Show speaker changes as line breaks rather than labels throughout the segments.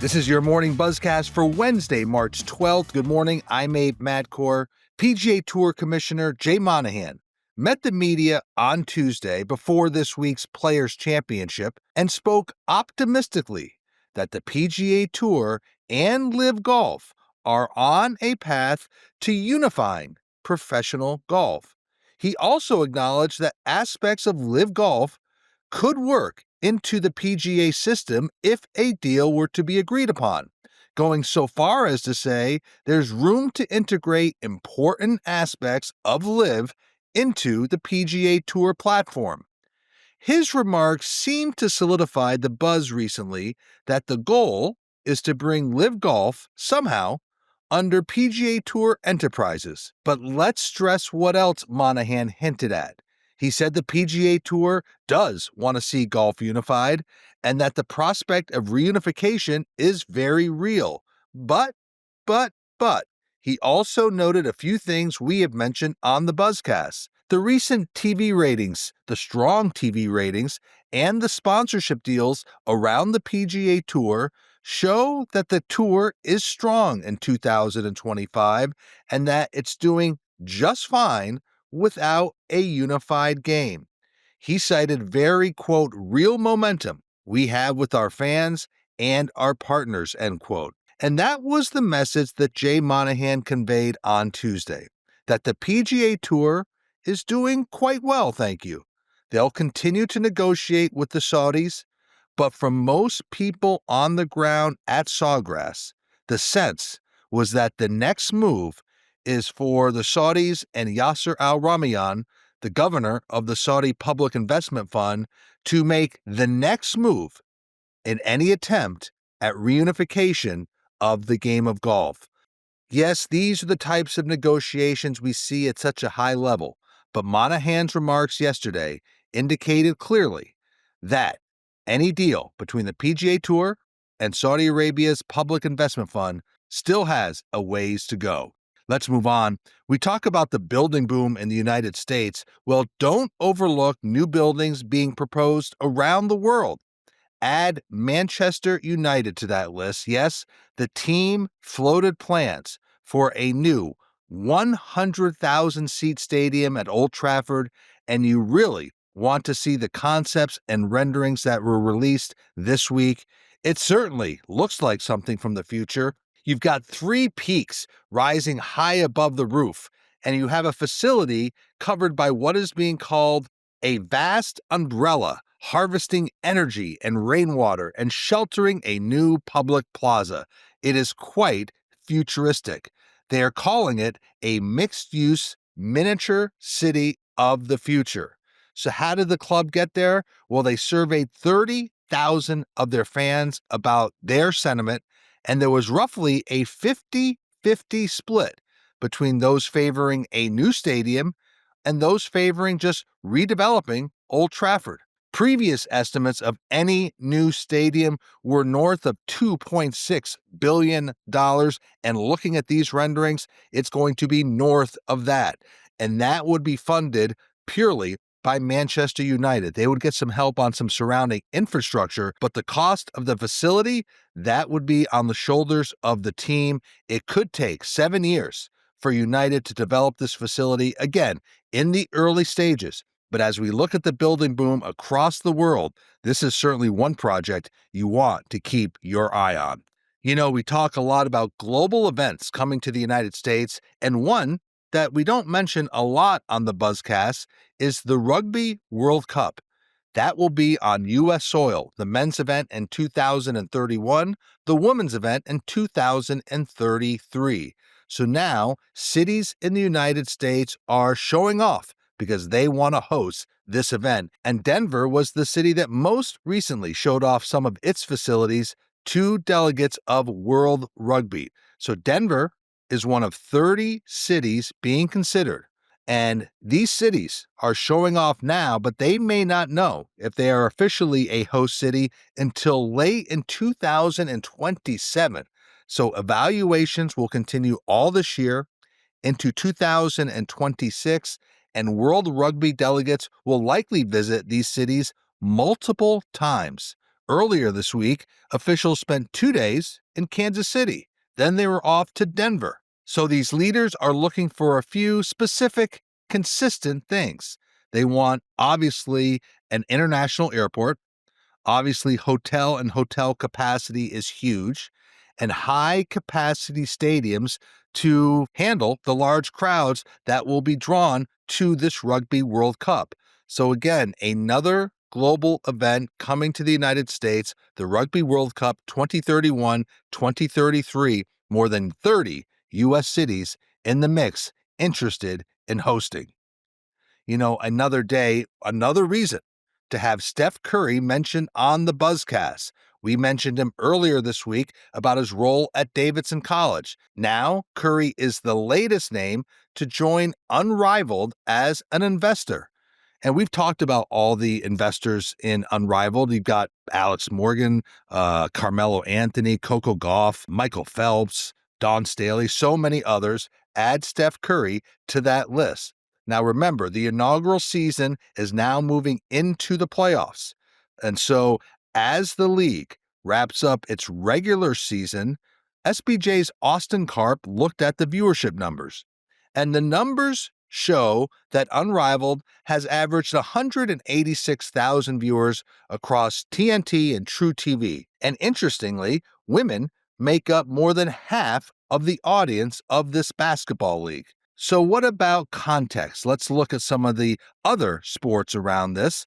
This is your morning Buzzcast for Wednesday, March 12th. Good morning. I'm Abe Madcore. PGA Tour Commissioner Jay Monahan met the media on Tuesday before this week's Players' Championship and spoke optimistically that the PGA Tour and LIV Golf are on a path to unifying professional golf. He also acknowledged that aspects of LIV Golf could work into the PGA system if a deal were to be agreed upon, going so far as to say there's room to integrate important aspects of LIV into the PGA Tour platform. His remarks seem to solidify the buzz recently that the goal is to bring LIV Golf somehow under PGA Tour Enterprises. But let's stress what else Monahan hinted at. He said the PGA Tour does want to see golf unified and that the prospect of reunification is very real. But, he also noted a few things we have mentioned on the Buzzcast. The recent TV ratings, the strong TV ratings, and the sponsorship deals around the PGA Tour show that the tour is strong in 2025 and that it's doing just fine without a unified game. He cited very, quote, real momentum we have with our fans and our partners, end quote. And that was the message that Jay Monahan conveyed on Tuesday, that the PGA Tour is doing quite well, thank you. They'll continue to negotiate with the Saudis, but from most people on the ground at Sawgrass, the sense was that the next move is for the Saudis and Yasser al-Rumayyan, the governor of the Saudi Public Investment Fund, to make the next move in any attempt at reunification of the game of golf. Yes, these are the types of negotiations we see at such a high level, but Monahan's remarks yesterday indicated clearly that any deal between the PGA Tour and Saudi Arabia's Public Investment Fund still has a ways to go. Let's move on. We talk about the building boom in the United States. Well, don't overlook new buildings being proposed around the world. Add Manchester United to that list. Yes, the team floated plans for a new 100,000-seat stadium at Old Trafford, and you really want to see the concepts and renderings that were released this week. It certainly looks like something from the future. You've got 3 peaks rising high above the roof, and you have a facility covered by what is being called a vast umbrella, harvesting energy and rainwater and sheltering a new public plaza. It is quite futuristic. They are calling it a mixed-use miniature city of the future. So how did the club get there? Well, they surveyed 30,000 of their fans about their sentiment, and there was roughly a 50-50 split between those favoring a new stadium and those favoring just redeveloping Old Trafford. Previous estimates of any new stadium were north of $2.6 billion, and looking at these renderings, it's going to be north of that. And that would be funded purely by Manchester United. They would get some help on some surrounding infrastructure, but the cost of the facility, that would be on the shoulders of the team. It could take 7 years for United to develop this facility, again, in the early stages. But as we look at the building boom across the world, this is certainly one project you want to keep your eye on. You know, we talk a lot about global events coming to the United States, and one that we don't mention a lot on the Buzzcast is the Rugby World Cup. That will be on U.S. soil, the men's event in 2031, the women's event in 2033. So now, cities in the United States are showing off because they want to host this event. And Denver was the city that most recently showed off some of its facilities to delegates of World Rugby. So Denver is one of 30 cities being considered. And these cities are showing off now, but they may not know if they are officially a host city until late in 2027. So evaluations will continue all this year into 2026, and World Rugby delegates will likely visit these cities multiple times Earlier this week, officials spent 2 days in Kansas City. Then they were off to Denver. So these leaders are looking for a few specific, consistent things. They want, obviously, an international airport. Obviously, hotel and hotel capacity is huge, and high capacity stadiums to handle the large crowds that will be drawn to this Rugby World Cup. So again, another global event coming to the United States, the Rugby World Cup 2031-2033, more than 30 U.S. cities in the mix interested in hosting. Another day, another reason to have Steph Curry mentioned on the Buzzcast. We mentioned him earlier this week about his role at Davidson College. Now, Curry is the latest name to join Unrivaled as an investor. And we've talked about all the investors in Unrivaled. You've got Alex Morgan, Carmelo Anthony, Coco Gauff, Michael Phelps, Don Staley, so many others. Add Steph Curry to that list. Now, remember, the inaugural season is now moving into the playoffs. And so as the league wraps up its regular season, SBJ's Austin Karp looked at the viewership numbers. And the numbers show that Unrivaled has averaged 186,000 viewers across TNT and True TV. And interestingly, women make up more than half of the audience of this basketball league. So what about context? Let's look at some of the other sports around this.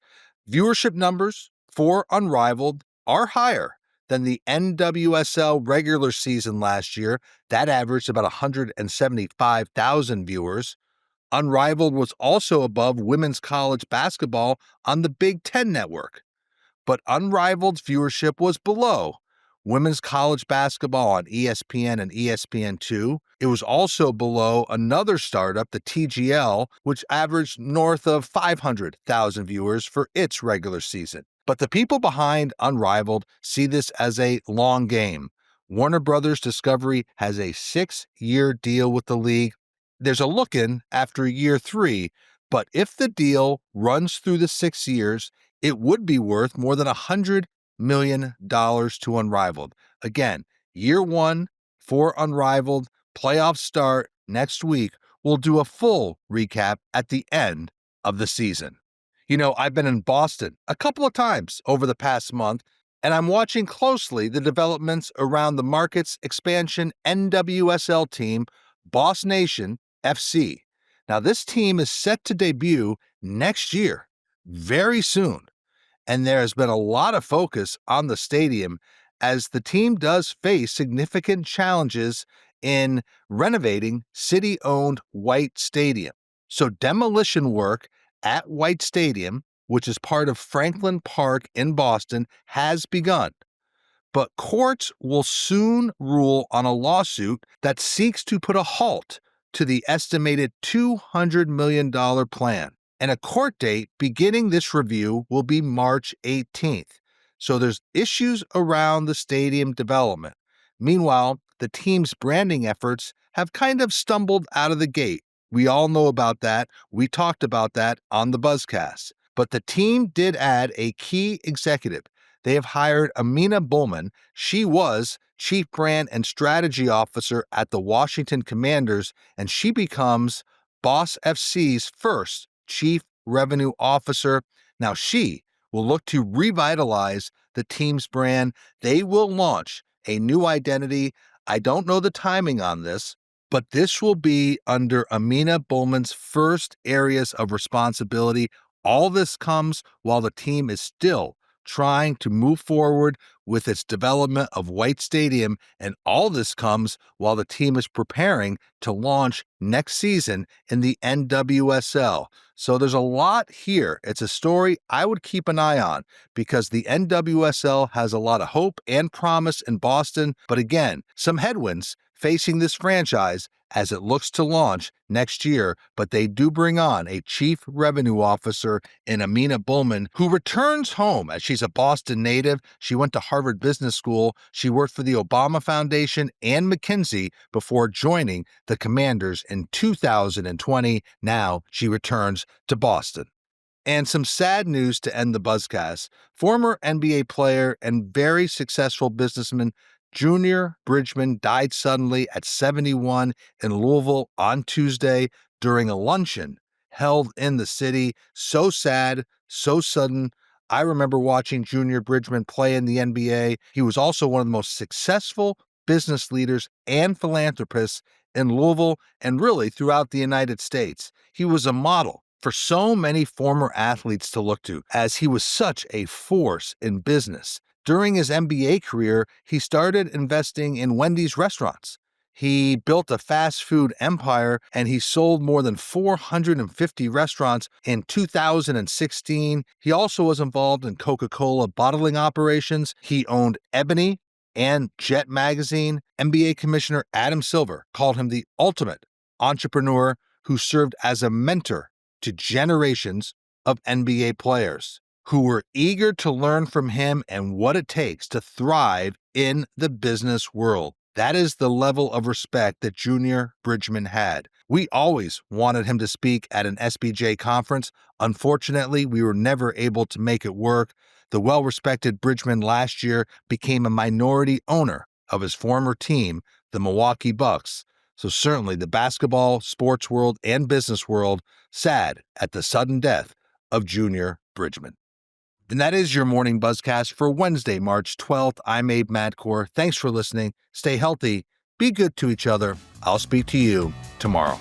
Viewership numbers for Unrivaled are higher than the NWSL regular season last year. That averaged about 175,000 viewers. Unrivaled was also above women's college basketball on the Big Ten Network. But Unrivaled's viewership was below women's college basketball on ESPN and ESPN2. It was also below another startup, the TGL, which averaged north of 500,000 viewers for its regular season. But the people behind Unrivaled see this as a long game. Warner Brothers Discovery has a 6-year deal with the league. There's a look-in after year 3, but if the deal runs through the 6 years, it would be worth more than $100 million to Unrivaled. Again, year 1 for Unrivaled, playoffs start next week. We'll do a full recap at the end of the season. I've been in Boston a couple of times over the past month, and I'm watching closely the developments around the market's expansion NWSL team, Boss Nation FC. Now, this team is set to debut next year, very soon. And there has been a lot of focus on the stadium as the team does face significant challenges in renovating city-owned White Stadium. So demolition work at White Stadium, which is part of Franklin Park in Boston, has begun. But courts will soon rule on a lawsuit that seeks to put a halt to the estimated $200 million plan. And a court date beginning this review will be March 18th. So there's issues around the stadium development. Meanwhile, the team's branding efforts have kind of stumbled out of the gate. We all know about that. We talked about that on the Buzzcast. But the team did add a key executive. They have hired Amina Bowman. She was Chief Brand and Strategy Officer at the Washington Commanders, and she becomes Boss FC's first Chief Revenue Officer. Now she will look to revitalize the team's brand. They will launch a new identity. I don't know the timing on this, but this will be under Amina Bowman's first areas of responsibility. All this comes while the team is still trying to move forward with its development of White Stadium, and all this comes while the team is preparing to launch next season in the NWSL. So there's a lot here. It's a story I would keep an eye on because the NWSL has a lot of hope and promise in Boston, but again, some headwinds facing this franchise as it looks to launch next year, but they do bring on a chief revenue officer in Amina Bowman, who returns home as she's a Boston native. She went to Harvard Business School. She worked for the Obama Foundation and McKinsey before joining the Commanders in 2020. Now she returns to Boston. And some sad news to end the Buzzcast. Former NBA player and very successful businessman Junior Bridgeman died suddenly at 71 in Louisville on Tuesday during a luncheon held in the city. So sad, so sudden. I remember watching Junior Bridgeman play in the NBA. He was also one of the most successful business leaders and philanthropists in Louisville and really throughout the United States. He was a model for so many former athletes to look to, as he was such a force in business. During his NBA career, he started investing in Wendy's restaurants. He built a fast food empire, and he sold more than 450 restaurants in 2016. He also was involved in Coca-Cola bottling operations. He owned Ebony and Jet Magazine. NBA Commissioner Adam Silver called him the ultimate entrepreneur who served as a mentor to generations of NBA players who were eager to learn from him and what it takes to thrive in the business world. That is the level of respect that Junior Bridgeman had. We always wanted him to speak at an SBJ conference. Unfortunately, we were never able to make it work. The well-respected Bridgeman last year became a minority owner of his former team, the Milwaukee Bucks. So certainly the basketball, sports world, and business world sad at the sudden death of Junior Bridgeman. And that is your morning Buzzcast for Wednesday, March 12th. I'm Abe Madcore. Thanks for listening. Stay healthy. Be good to each other. I'll speak to you tomorrow.